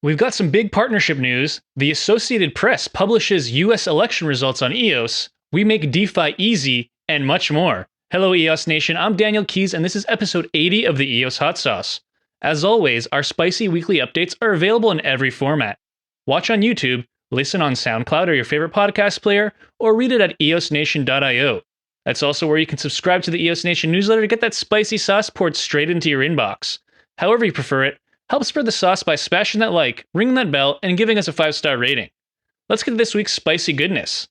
We've got some big partnership news. The Associated Press publishes US election results on EOS. We make DeFi easy, and much more. Hello, EOS Nation. I'm Daniel Keys, and this is episode 80 of the EOS Hot Sauce. As always, our spicy weekly updates are available in every format. Watch on YouTube, listen on SoundCloud or your favorite podcast player, or read it at eosnation.io. That's also where you can subscribe to the EOS Nation newsletter to get that spicy sauce poured straight into your inbox. However you prefer it, help spread the sauce by smashing that like, ringing that bell, and giving us a 5-star rating. Let's get to this week's spicy goodness.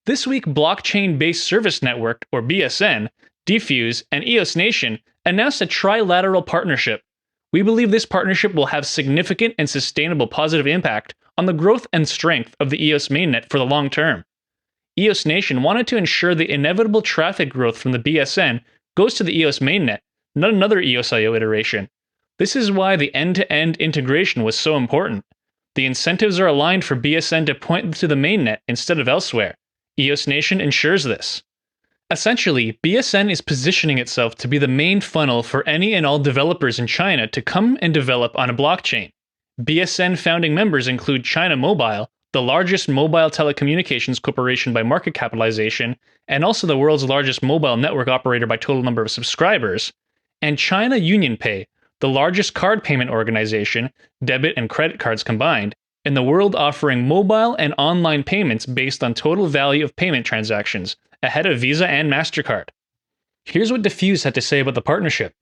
This week, Blockchain-Based Service Network, or BSN, dfuse, and EOS Nation announced a Trilateral partnership. We believe this partnership will have significant and sustainable positive impact on the growth and strength of the EOS mainnet for the long term. EOS Nation wanted to ensure the inevitable traffic growth from the BSN goes to the EOS mainnet, not another EOSIO iteration. This is why the end-to-end integration was so important. The incentives are aligned for BSN to point to the mainnet instead of elsewhere. EOS Nation ensures this. Essentially, BSN is positioning itself to be the main funnel for any and all developers in China to come and develop on a blockchain. BSN founding members include China Mobile, the largest mobile telecommunications corporation by market capitalization, and also the world's largest mobile network operator by total number of subscribers, and China UnionPay, the largest card payment organization, debit and credit cards combined, in the world, offering mobile and online payments based on total value of payment transactions, ahead of Visa and MasterCard. Here's what dfuse had to say about the partnership.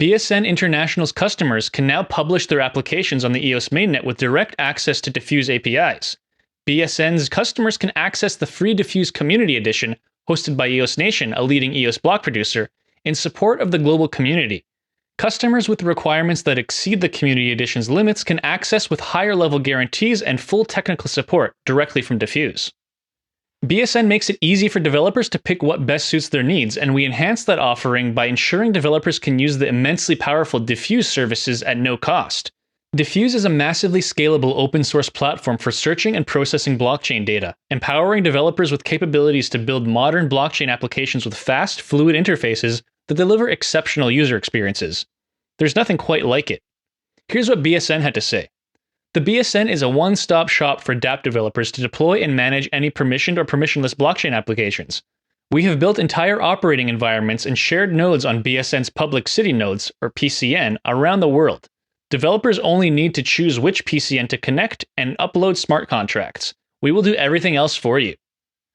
BSN International's customers can now publish their applications on the EOS mainnet with direct access to dfuse APIs. BSN's customers can access the free dfuse Community Edition, hosted by EOS Nation, a leading EOS block producer, in support of the global community. Customers with requirements that exceed the Community Edition's limits can access with higher level guarantees and full technical support directly from dfuse. BSN makes it easy for developers to pick what best suits their needs, and we enhance that offering by ensuring developers can use the immensely powerful dfuse services at no cost. dfuse is a massively scalable open source platform for searching and processing blockchain data, empowering developers with capabilities to build modern blockchain applications with fast, fluid interfaces that deliver exceptional user experiences. There's nothing quite like it. Here's what BSN had to say. The BSN is a one-stop shop for dApp developers to deploy and manage any permissioned or permissionless blockchain applications. We have built entire operating environments and shared nodes on BSN's public city nodes, or PCN, around the world. Developers only need to choose which PCN to connect and upload smart contracts. We will do everything else for you.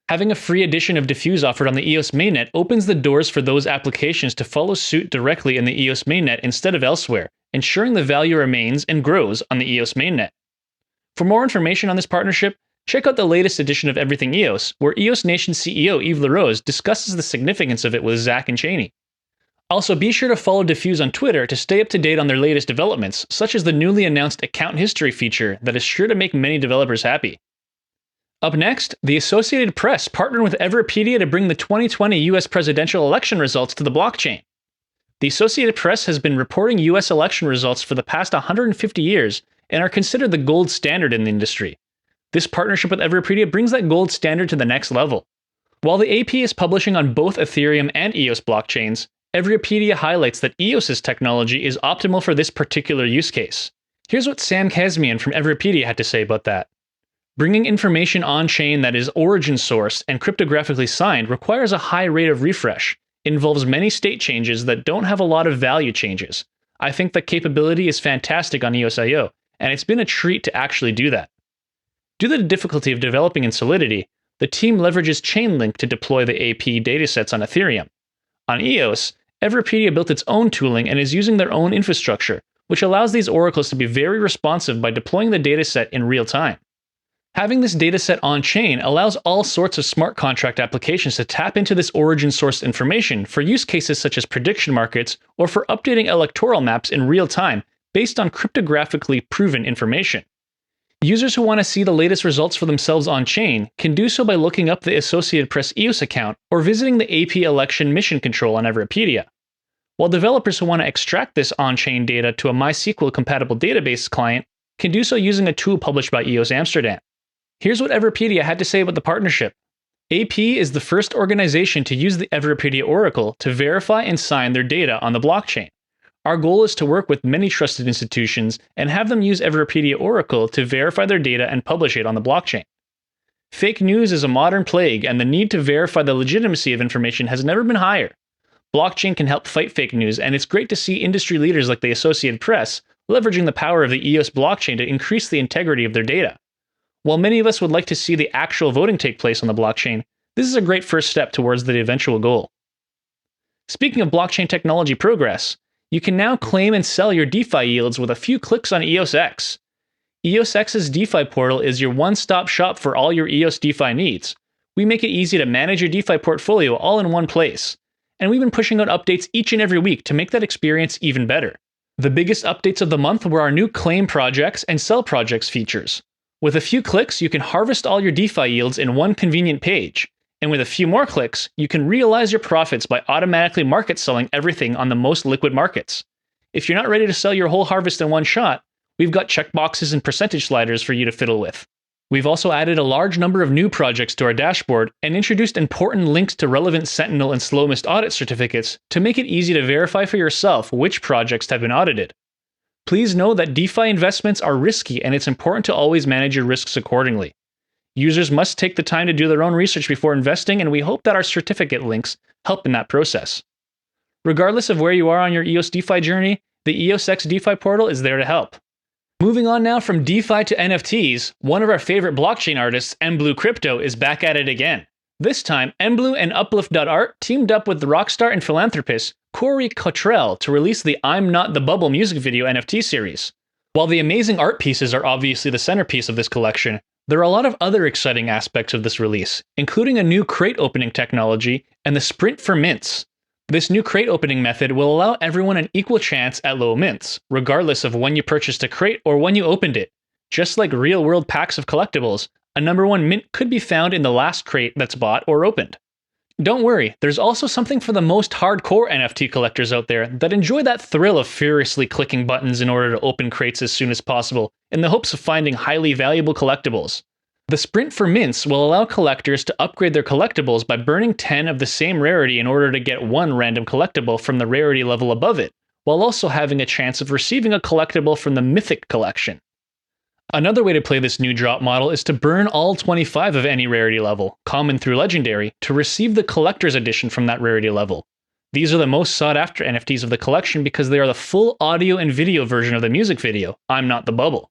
Having a free edition of dfuse offered on the EOS mainnet opens the doors for those applications to follow suit directly in the EOS mainnet instead of elsewhere, ensuring the value remains and grows on the EOS mainnet. For more information on this partnership, check out the latest edition of Everything EOS, where EOS Nation CEO Yves LaRose discusses the significance of it with Zach and Cheney. Also, be sure to follow dfuse on Twitter to stay up to date on their latest developments, such as the newly announced account history feature that is sure to make many developers happy. Up next, the Associated Press partnered with Everpedia to bring the 2020 US presidential election results to the blockchain. The Associated Press has been reporting US election results for the past 150 years and are considered the gold standard in the industry. This partnership with Everpedia brings that gold standard to the next level. While the AP is publishing on both Ethereum and EOS blockchains, Everpedia highlights that EOS's technology is optimal for this particular use case. Here's what Sam Kazemian from Everpedia had to say about that. Bringing information on-chain that is origin-sourced and cryptographically signed requires a high rate of refresh. It involves many state changes that don't have a lot of value changes. I think the capability is fantastic on EOSIO, and it's been a treat to actually do that. Due to the difficulty of developing in Solidity, the team leverages Chainlink to deploy the AP datasets on Ethereum. On EOS, Everpedia built its own tooling and is using their own infrastructure, which allows these oracles to be very responsive by deploying the dataset in real time. Having this dataset on-chain allows all sorts of smart contract applications to tap into this origin-sourced information for use cases such as prediction markets or for updating electoral maps in real time based on cryptographically proven information. Users who want to see the latest results for themselves on-chain can do so by looking up the Associated Press EOS account or visiting the AP Election Mission Control on Everpedia. While developers who want to extract this on-chain data to a MySQL-compatible database client can do so using a tool published by EOS Amsterdam. Here's what Everpedia had to say about the partnership. AP is the first organization to use the Everpedia Oracle to verify and sign their data on the blockchain. Our goal is to work with many trusted institutions and have them use Everpedia Oracle to verify their data and publish it on the blockchain. Fake news is a modern plague, and the need to verify the legitimacy of information has never been higher. Blockchain can help fight fake news, and it's great to see industry leaders like the Associated Press leveraging the power of the EOS blockchain to increase the integrity of their data. While many of us would like to see the actual voting take place on the blockchain, this is a great first step towards the eventual goal. Speaking of blockchain technology progress, you can now claim and sell your DeFi yields with a few clicks on EOSX. EOSX's DeFi portal is your one-stop shop for all your EOS DeFi needs. We make it easy to manage your DeFi portfolio all in one place. And we've been pushing out updates each and every week to make that experience even better. The biggest updates of the month were our new claim projects and sell projects features. With a few clicks, you can harvest all your DeFi yields in one convenient page. And with a few more clicks, you can realize your profits by automatically market selling everything on the most liquid markets. If you're not ready to sell your whole harvest in one shot, we've got checkboxes and percentage sliders for you to fiddle with. We've also added a large number of new projects to our dashboard and introduced important links to relevant Sentinel and Slowmist audit certificates to make it easy to verify for yourself which projects have been audited. Please know that DeFi investments are risky, and it's important to always manage your risks accordingly. Users must take the time to do their own research before investing, and we hope that our certificate links help in that process. Regardless of where you are on your EOS DeFi journey, the EOSX DeFi portal is there to help. Moving on now from DeFi to NFTs, one of our favorite blockchain artists, mBlue Crypto, is back at it again. This time, mBlue and Upilft.Art teamed up with the rockstar and philanthropist Corey Cottrell to release the I'm Not the Bubble music video NFT series. While the amazing art pieces are obviously the centerpiece of this collection, there are a lot of other exciting aspects of this release, including a new crate opening technology and the sprint for mints. This new crate opening method will allow everyone an equal chance at low mints, regardless of when you purchased a crate or when you opened it. Just like real-world packs of collectibles, a number 1 mint could be found in the last crate that's bought or opened. Don't worry, there's also something for the most hardcore NFT collectors out there that enjoy that thrill of furiously clicking buttons in order to open crates as soon as possible, in the hopes of finding highly valuable collectibles. The sprint for mints will allow collectors to upgrade their collectibles by burning 10 of the same rarity in order to get one random collectible from the rarity level above it, while also having a chance of receiving a collectible from the Mythic collection. Another way to play this new drop model is to burn all 25 of any rarity level, common through legendary, to receive the collector's edition from that rarity level. These are the most sought after NFTs of the collection because they are the full audio and video version of the music video, I'm Not the Bubble.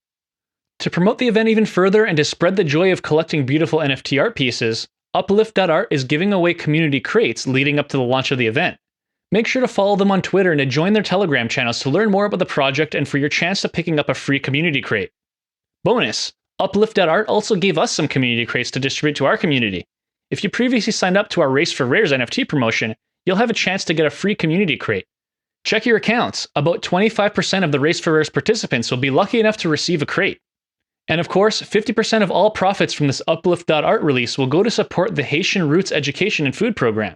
To promote the event even further and to spread the joy of collecting beautiful NFT art pieces, Upilft.Art is giving away community crates leading up to the launch of the event. Make sure to follow them on Twitter and to join their Telegram channels to learn more about the project and for your chance of picking up a free community crate. Bonus! Upilft.Art also gave us some community crates to distribute to our community. If you previously signed up to our Race for Rares NFT promotion, you'll have a chance to get a free community crate. Check your accounts. About 25% of the Race for Rares participants will be lucky enough to receive a crate. And of course, 50% of all profits from this Upilft.Art release will go to support the Haitian Roots Education and Food Program.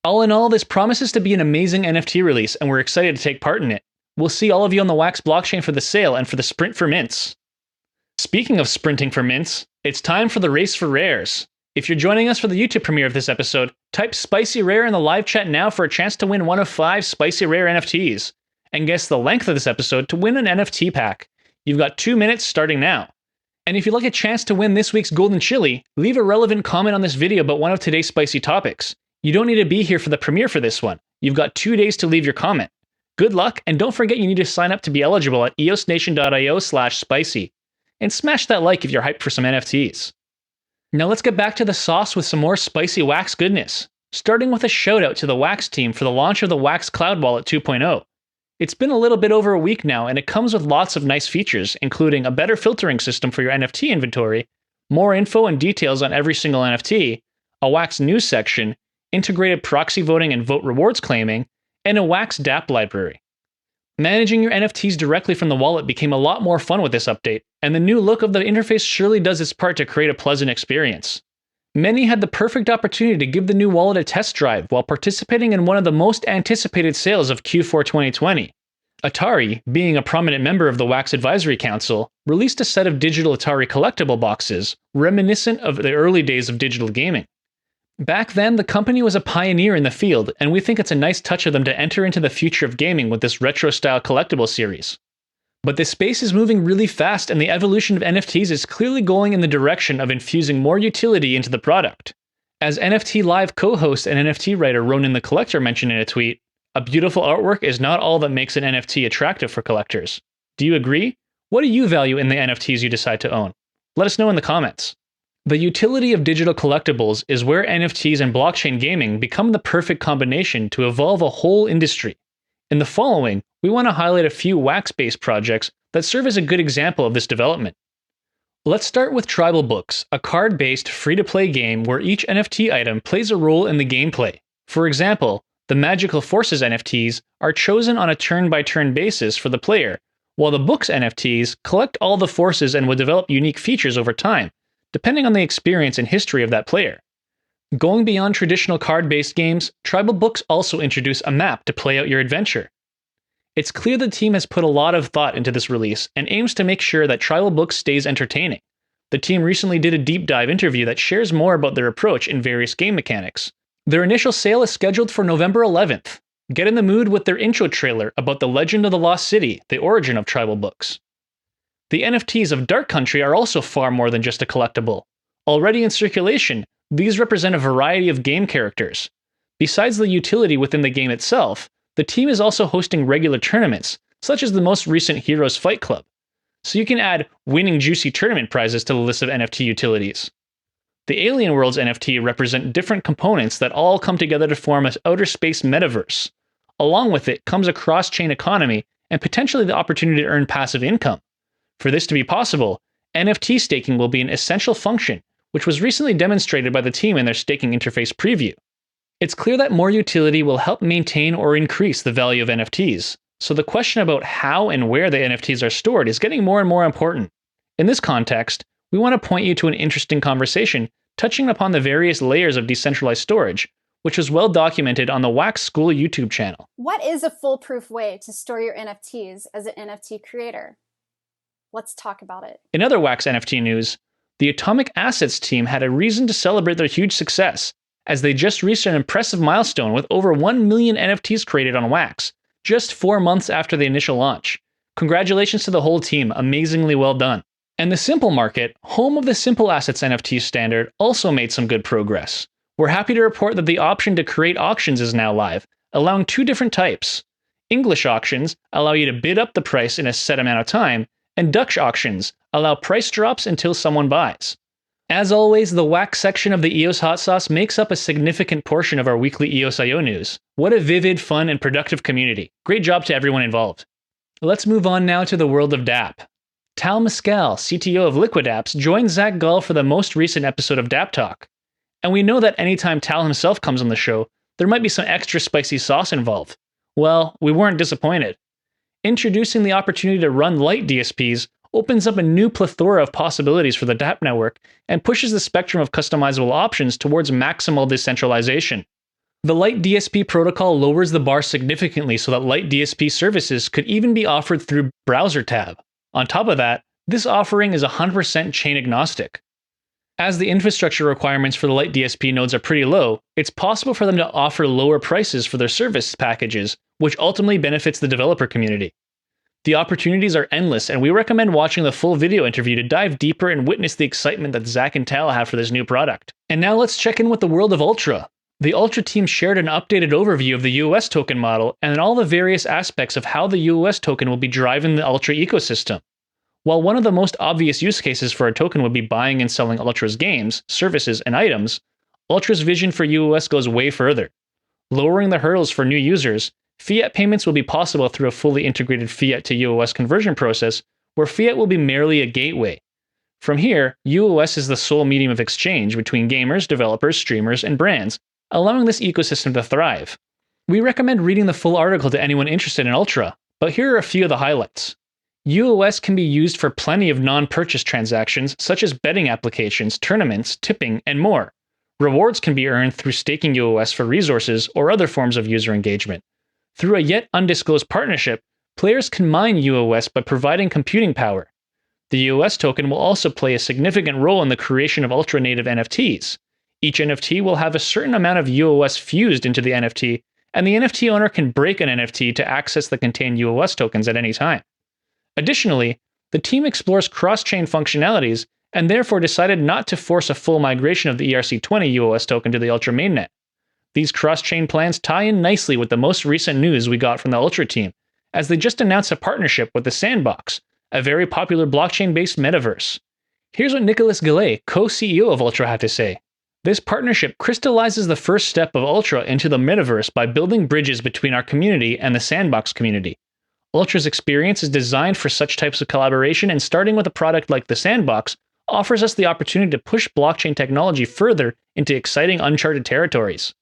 All in all, this promises to be an amazing NFT release, and we're excited to take part in it. We'll see all of you on the Wax blockchain for the sale and for the sprint for mints. Speaking of sprinting for mints, it's time for the Race for Rares. If you're joining us for the YouTube premiere of this episode, type Spicy Rare in the live chat now for a chance to win one of 5 Spicy Rare NFTs. And guess the length of this episode to win an NFT pack. You've got 2 minutes starting now. And if you'd like a chance to win this week's Golden Chili, leave a relevant comment on this video about one of today's spicy topics. You don't need to be here for the premiere for this one. You've got 2 days to leave your comment. Good luck, and don't forget you need to sign up to be eligible at eosnation.io/spicy. And smash that like if you're hyped for some NFTs. Now let's get back to the sauce with some more spicy Wax goodness, starting with a shout out to the Wax team for the launch of the Wax Cloud Wallet 2.0. It's been a little bit over a week now, and it comes with lots of nice features, including a better filtering system for your NFT inventory, more info and details on every single NFT, a Wax news section, integrated proxy voting and vote rewards claiming, and a Wax dApp library. Managing your NFTs directly from the wallet became a lot more fun with this update, and the new look of the interface surely does its part to create a pleasant experience. Many had the perfect opportunity to give the new wallet a test drive while participating in one of the most anticipated sales of Q4 2020. Atari, being a prominent member of the Wax Advisory Council, released a set of digital Atari collectible boxes reminiscent of the early days of digital gaming. Back then, the company was a pioneer in the field, and we think it's a nice touch of them to enter into the future of gaming with this retro-style collectible series. But this space is moving really fast, and the evolution of NFTs is clearly going in the direction of infusing more utility into the product. As NFT Live co-host and NFT writer Ronan the Collector mentioned in a tweet, a beautiful artwork is not all that makes an NFT attractive for collectors. Do you agree? What do you value in the NFTs you decide to own? Let us know in the comments. The utility of digital collectibles is where NFTs and blockchain gaming become the perfect combination to evolve a whole industry. In the following, we want to highlight a few wax-based projects that serve as a good example of this development. Let's start with Tribal Books, a card-based free-to-play game where each NFT item plays a role in the gameplay. For example, the Magical Forces NFTs are chosen on a turn-by-turn basis for the player, while the Books NFTs collect all the forces and will develop unique features over time, depending on the experience and history of that player. Going beyond traditional card-based games, Tribal Books also introduce a map to play out your adventure. It's clear the team has put a lot of thought into this release and aims to make sure that Tribal Books stays entertaining. The team recently did a deep dive interview that shares more about their approach in various game mechanics. Their initial sale is scheduled for November 11th. Get in the mood with their intro trailer about the Legend of the Lost City, the origin of Tribal Books. The NFTs of Dark Country are also far more than just a collectible. Already in circulation, these represent a variety of game characters. Besides the utility within the game itself, the team is also hosting regular tournaments, such as the most recent Heroes Fight Club. So you can add winning juicy tournament prizes to the list of NFT utilities. The Alien Worlds NFT represent different components that all come together to form an outer space metaverse. Along with it comes a cross-chain economy and potentially the opportunity to earn passive income. For this to be possible, NFT staking will be an essential function, which was recently demonstrated by the team in their staking interface preview. It's clear that more utility will help maintain or increase the value of NFTs, so the question about how and where the NFTs are stored is getting more and more important. In this context, we want to point you to an interesting conversation touching upon the various layers of decentralized storage, which was well documented on the Wax School YouTube channel. What is a foolproof way to store your NFTs as an NFT creator? Let's talk about it. In other Wax NFT news, the Atomic Assets team had a reason to celebrate their huge success, as they just reached an impressive milestone with over 1 million NFTs created on Wax, just 4 months after the initial launch. Congratulations to the whole team, amazingly well done. And the Simple Market, home of the Simple Assets NFT standard, also made some good progress. We're happy to report that the option to create auctions is now live, allowing 2 different types. English auctions allow you to bid up the price in a set amount of time, and Dutch auctions allow price drops until someone buys. As always, the Wax section of the EOS Hot Sauce makes up a significant portion of our weekly EOSIO news. What a vivid, fun, and productive community. Great job to everyone involved. Let's move on now to the world of DApp. Tal Mescal, CTO of Liquid Apps, joined Zach Gull for the most recent episode of DApp Talk. And we know that anytime Tal himself comes on the show, there might be some extra spicy sauce involved. Well, we weren't disappointed. Introducing the opportunity to run light DSPs opens up a new plethora of possibilities for the DApp network and pushes the spectrum of customizable options towards maximal decentralization. The Light DSP protocol lowers the bar significantly so that Light DSP services could even be offered through Browser tab. On top of that, this offering is 100% chain agnostic. As the infrastructure requirements for the Light DSP nodes are pretty low, it's possible for them to offer lower prices for their service packages, which ultimately benefits the developer community. The opportunities are endless, and we recommend watching the full video interview to dive deeper and witness the excitement that Zach and Tal have for this new product. And now let's check in with the world of Ultra. The Ultra team shared an updated overview of the UOS token model and all the various aspects of how the UOS token will be driving the Ultra ecosystem. While one of the most obvious use cases for a token would be buying and selling Ultra's games, services, and items, Ultra's vision for UOS goes way further. Lowering the hurdles for new users, fiat payments will be possible through a fully integrated fiat to UOS conversion process, where fiat will be merely a gateway. From here, UOS is the sole medium of exchange between gamers, developers, streamers, and brands, allowing this ecosystem to thrive. We recommend reading the full article to anyone interested in Ultra, but here are a few of the highlights. UOS can be used for plenty of non-purchase transactions such as betting applications, tournaments, tipping, and more. Rewards can be earned through staking UOS for resources or other forms of user engagement. Through a yet undisclosed partnership, players can mine UOS by providing computing power. The UOS token will also play a significant role in the creation of ultra-native NFTs. Each NFT will have a certain amount of UOS fused into the NFT, and the NFT owner can break an NFT to access the contained UOS tokens at any time. Additionally, the team explores cross-chain functionalities and therefore decided not to force a full migration of the ERC20 UOS token to the Ultra mainnet. These cross-chain plans tie in nicely with the most recent news we got from the Ultra team, as they just announced a partnership with the Sandbox, a very popular blockchain-based metaverse. Here's what Nicolas Gillet, co-CEO of Ultra, had to say. This partnership crystallizes the first step of Ultra into the metaverse by building bridges between our community and the Sandbox community. Ultra's experience is designed for such types of collaboration, and starting with a product like the Sandbox offers us the opportunity to push blockchain technology further into exciting uncharted territories.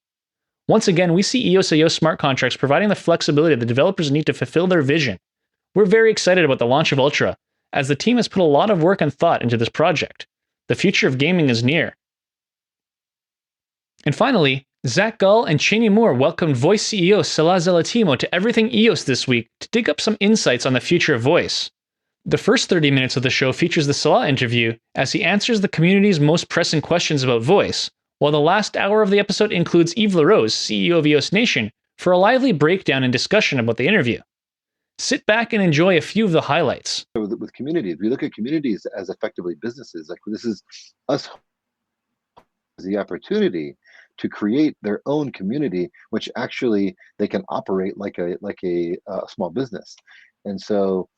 Once again, we see EOSIO smart contracts providing the flexibility the developers need to fulfill their vision. We're very excited about the launch of Ultra, as the team has put a lot of work and thought into this project. The future of gaming is near. And finally, Zach Gull and Cheney Moore welcomed Voice CEO Salah Zelatimo to Everything EOS this week to dig up some insights on the future of voice. The first 30 minutes of the show features the Salah interview as he answers the community's most pressing questions about voice, while the last hour of the episode includes Yves LaRose, CEO of EOS Nation, for a lively breakdown and discussion about the interview. Sit back and enjoy a few of the highlights. With communities, we look at communities as effectively businesses. Like, this is us, the opportunity to create their own community, which actually they can operate like a small business. And so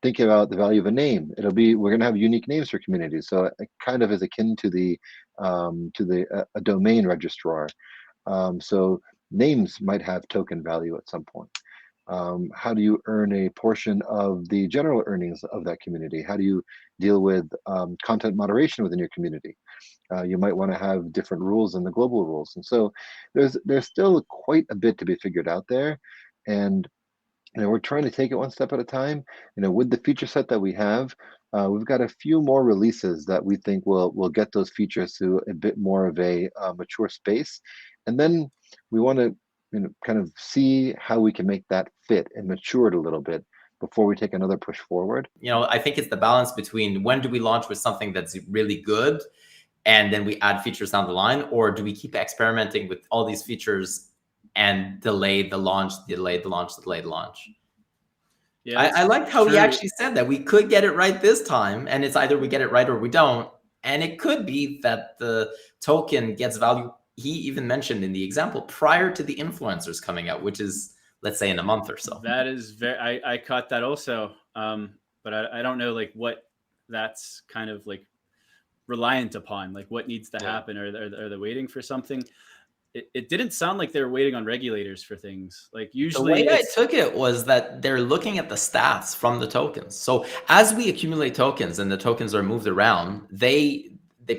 thinking about the value of a name, we're going to have unique names for communities. So it kind of is akin to a domain registrar. So names might have token value at some point. How do you earn a portion of the general earnings of that community? How do you deal with content moderation within your community? You might want to have different rules than the global rules. And so there's still quite a bit to be figured out there. And we're trying to take it one step at a time. With the feature set that we have, we've got a few more releases that we think will get those features to a bit more of a mature space. And then we want to kind of see how we can make that fit and mature it a little bit before we take another push forward. I think it's the balance between when do we launch with something that's really good and then we add features down the line, or do we keep experimenting with all these features and delay the launch? Yeah, I liked how he actually said that we could get it right this time, and it's either we get it right or we don't. And it could be that the token gets value. He even mentioned in the example prior to the influencers coming out, which is, let's say, in a month or so. That is very, I caught that also. But I don't know like what that's kind of like reliant upon, like what needs to happen. Are they waiting for something? It didn't sound like they were waiting on regulators for things. Like usually the way I took it was that they're looking at the stats from the tokens. So as we accumulate tokens and the tokens are moved around, they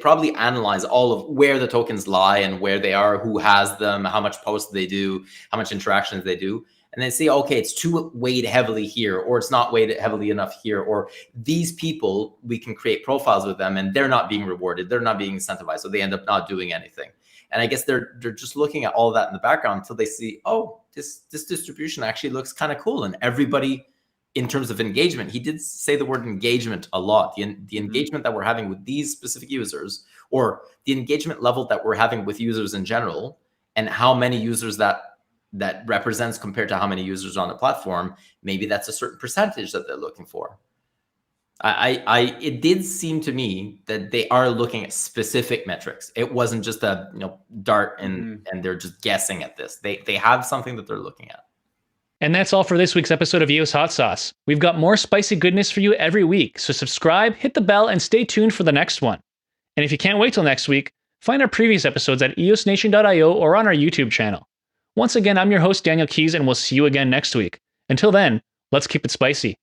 probably analyze all of where the tokens lie and where they are, who has them, how much posts they do, how much interactions they do. And they say, okay, it's too weighed heavily here, or it's not weighed heavily enough here, or these people, we can create profiles with them and they're not being rewarded. They're not being incentivized. So they end up not doing anything. And I guess they're just looking at all of that in the background until they see, oh, this distribution actually looks kind of cool. And everybody, in terms of engagement, he did say the word engagement a lot. The engagement that we're having with these specific users, or the engagement level that we're having with users in general, and how many users that represents compared to how many users on the platform, maybe that's a certain percentage that they're looking for. It did seem to me that they are looking at specific metrics. It wasn't just a dart and they're just guessing at this. They have something that they're looking at. And that's all for this week's episode of EOS Hot Sauce. We've got more spicy goodness for you every week, so subscribe, hit the bell, and stay tuned for the next one. And if you can't wait till next week, find our previous episodes at eosnation.io or on our YouTube channel. Once again, I'm your host, Daniel Keys, and we'll see you again next week. Until then, let's keep it spicy.